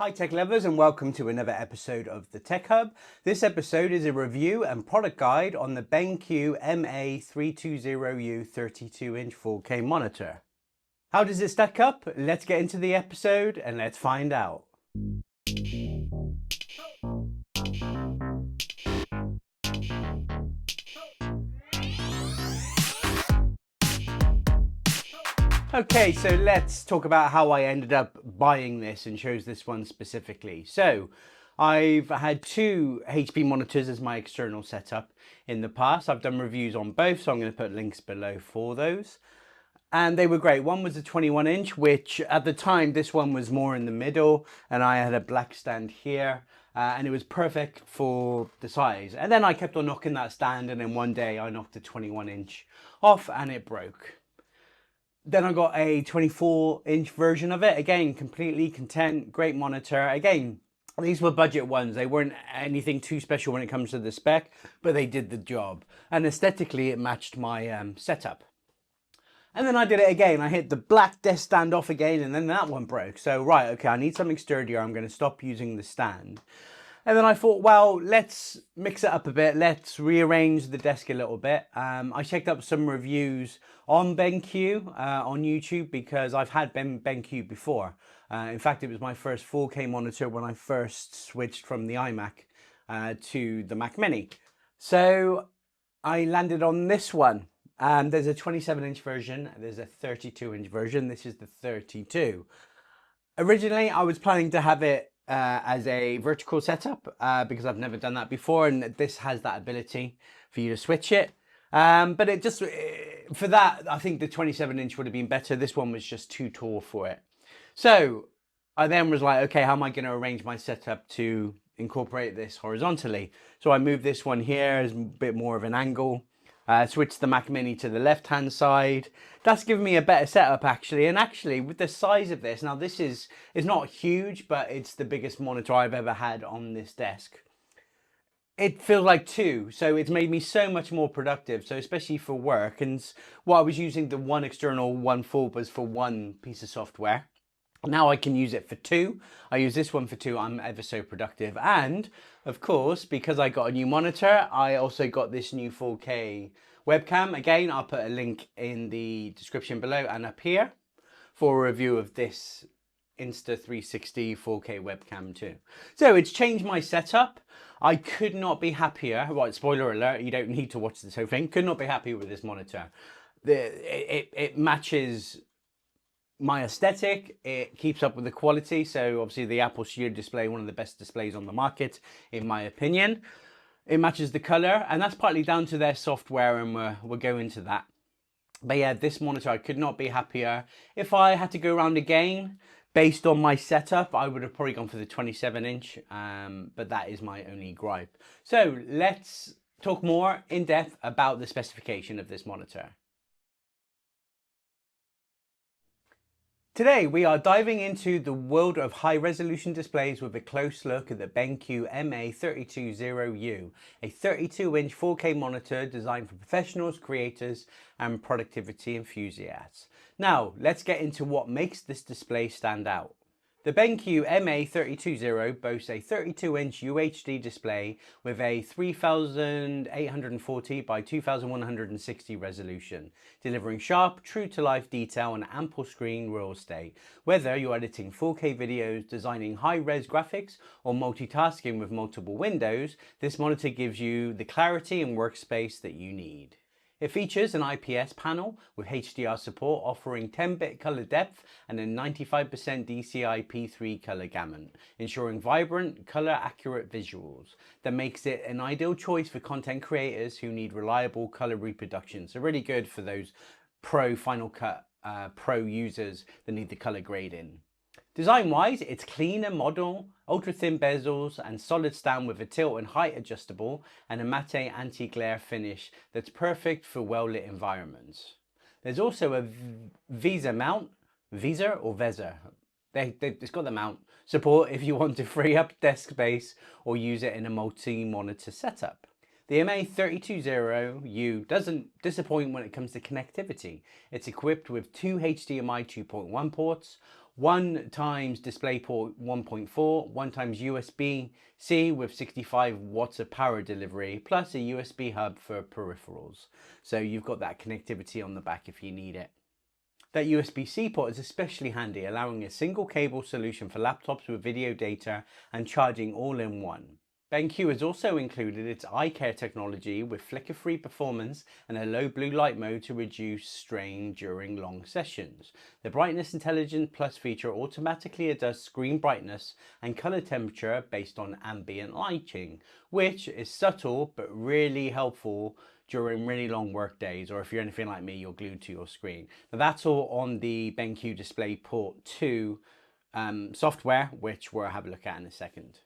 Hi tech lovers and welcome to another episode of the Tech Hub. This episode is a review and product guide on the BenQ MA320U 32-inch 4K monitor. How does it stack up? Let's get into the episode and let's find out. Okay, so let's talk about how I ended up buying this and chose this one specifically. So I've had two HP monitors as my external setup in the past. I've done reviews on both, so I'm going to put links below for those. And they were great. One was a 21-inch, which at the time, this one was more in the middle, and I had a black stand here, and it was perfect for the size. And then I kept on knocking that stand, and then one day I knocked the 21-inch off and it broke. Then I got a 24-inch version of it. Again, completely content, great monitor. Again, these were budget ones. They weren't anything too special when it comes to the spec, but they did the job. And aesthetically, it matched my setup. And then I did it again. I hit the black desk stand off again, and then that one broke. So, right, okay, I need something sturdier. I'm going to stop using the stand. And then I thought, well, let's mix it up a bit. Let's rearrange the desk a little bit. I checked up some reviews on BenQ on YouTube because I've had BenQ before. In fact, it was my first 4K monitor when I first switched from the iMac to the Mac Mini. So I landed on this one. There's a 27-inch version. There's a 32-inch version. This is the 32. Originally, I was planning to have it as a vertical setup because I've never done that before, and this has that ability for you to switch it. But it just, for that, I think the 27-inch would have been better. This one was just too tall for it. So I then was like, okay, how am I going to arrange my setup to incorporate this horizontally? So I moved this one here as a bit more of an angle. Switch the Mac Mini to the left-hand side. That's given me a better setup actually. And actually with the size of this, now this is not huge, but it's the biggest monitor I've ever had on this desk. It feels like two, so it's made me so much more productive. So especially for work, and what I was using the one external, one full was for one piece of software. Now I can use it for two. I use this one for two. I'm ever so productive. And of course, because I got a new monitor, I also got this new 4K webcam. Again, I'll put a link in the description below and up here for a review of this Insta360 4K webcam too. So it's changed my setup. I could not be happier. Right, spoiler alert, you don't need to watch this whole thing. Could not be happier with this monitor. It matches my aesthetic, it keeps up with the quality. So obviously the Apple Studio display, one of the best displays on the market, in my opinion. It matches the color, and that's partly down to their software, and we'll go into that. But yeah, this monitor, I could not be happier. If I had to go around again, based on my setup, I would have probably gone for the 27-inch, but that is my only gripe. So let's talk more in depth about the specification of this monitor. Today we are diving into the world of high resolution displays with a close look at the BenQ MA320U, a 32-inch 4K monitor designed for professionals, creators and productivity enthusiasts. Now let's get into what makes this display stand out. The BenQ MA320 boasts a 32-inch UHD display with a 3840 by 2160 resolution, delivering sharp, true-to-life detail and ample screen real estate. Whether you're editing 4K videos, designing high-res graphics, or multitasking with multiple windows, this monitor gives you the clarity and workspace that you need. It features an IPS panel with HDR support, offering 10-bit color depth and a 95% DCI P3 color gamut, ensuring vibrant, color-accurate visuals. That makes it an ideal choice for content creators who need reliable color reproduction. So really good for those pro Final Cut Pro users that need the color grading. Design-wise, it's clean and model, ultra-thin bezels and solid stand with a tilt and height adjustable and a matte anti-glare finish that's perfect for well-lit environments. There's also a VESA mount, VESA or VESA, it's got the mount support if you want to free up desk space or use it in a multi-monitor setup. The MA320U doesn't disappoint when it comes to connectivity. It's equipped with two HDMI 2.1 ports, 1 times DisplayPort 1.4, 1 times USB-C with 65 watts of power delivery, plus a USB hub for peripherals. So you've got that connectivity on the back if you need it. That USB-C port is especially handy, allowing a single cable solution for laptops with video data and charging all in one. BenQ has also included its eye care technology with flicker-free performance and a low blue light mode to reduce strain during long sessions. The Brightness Intelligence Plus feature automatically adjusts screen brightness and color temperature based on ambient lighting, which is subtle but really helpful during really long work days, or if you're anything like me, you're glued to your screen. Now that's all on the BenQ DisplayPort 2 software, which we'll have a look at in a second.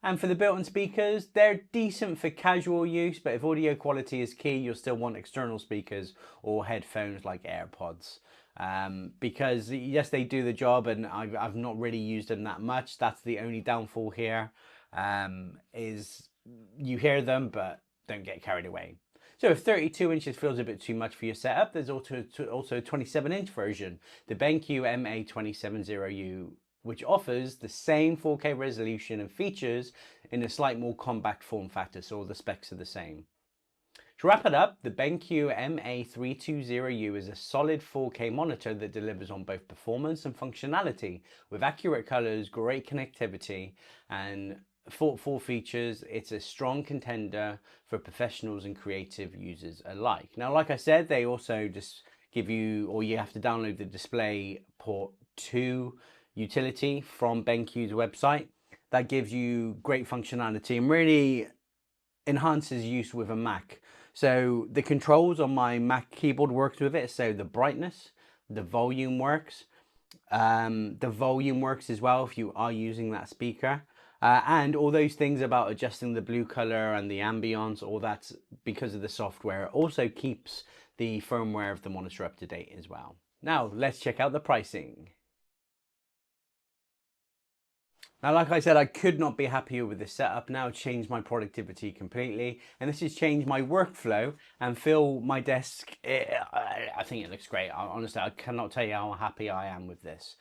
And for the built-in speakers, they're decent for casual use, but if audio quality is key, you'll still want external speakers or headphones like AirPods. Because yes, they do the job, and I've not really used them that much. That's the only downfall here, is you hear them, but don't get carried away. So if 32 inches feels a bit too much for your setup, there's also a 27-inch version, the BenQ MA320U, which offers the same 4K resolution and features in a slightly more compact form factor, so all the specs are the same. To wrap it up, the BenQ MA320U is a solid 4K monitor that delivers on both performance and functionality, with accurate colors, great connectivity, and thoughtful features. It's a strong contender for professionals and creative users alike. Now, like I said, they also just give you, or you have to download the DisplayPort 2 utility from BenQ's website. That gives you great functionality and really enhances use with a Mac. So the controls on my Mac keyboard works with it. So the brightness, the volume works. The volume works as well if you are using that speaker. And all those things about adjusting the blue color and the ambience, all that's because of the software. It also keeps the firmware of the monitor up to date as well. Now let's check out the pricing. Now, like I said, I could not be happier with this setup. Now it's changed my productivity completely, and this has changed my workflow and fill my desk. I think it looks great. Honestly, I cannot tell you how happy I am with this.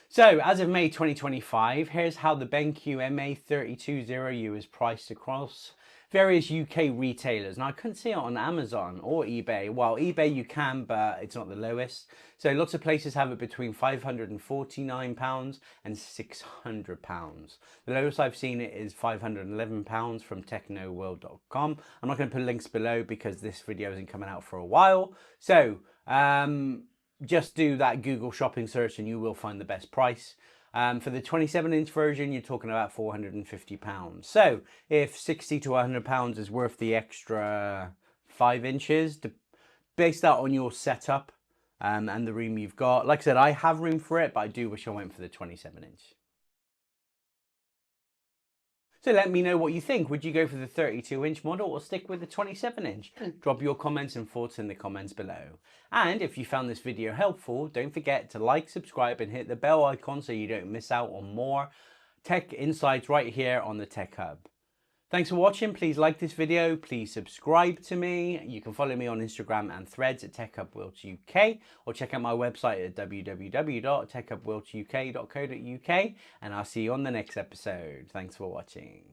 So as of May 2025, here's how the BenQ MA320U is priced across various UK retailers. Now I couldn't see it on Amazon or eBay. Well, eBay you can, but it's not the lowest. So lots of places have it between £549 and £600. The lowest I've seen it is £511 from technoworld.com. I'm not going to put links below because this video isn't coming out for a while. So just do that Google shopping search and you will find the best price. For the 27-inch version, you're talking about £450. So if £60 to £100 is worth the extra 5 inches, base that on your setup and the room you've got. Like I said, I have room for it, but I do wish I went for the 27-inch. So let me know what you think. Would you go for the 32-inch model or stick with the 27-inch? Drop your comments and thoughts in the comments below. And if you found this video helpful, don't forget to like, subscribe and hit the bell icon so you don't miss out on more tech insights right here on the Tech Hub. Thanks for watching. Please like this video. Please subscribe to me. You can follow me on Instagram and Threads at TechHubWiltsUK, or check out my website at www.techhubwiltsuk.co.uk, and I'll see you on the next episode. Thanks for watching.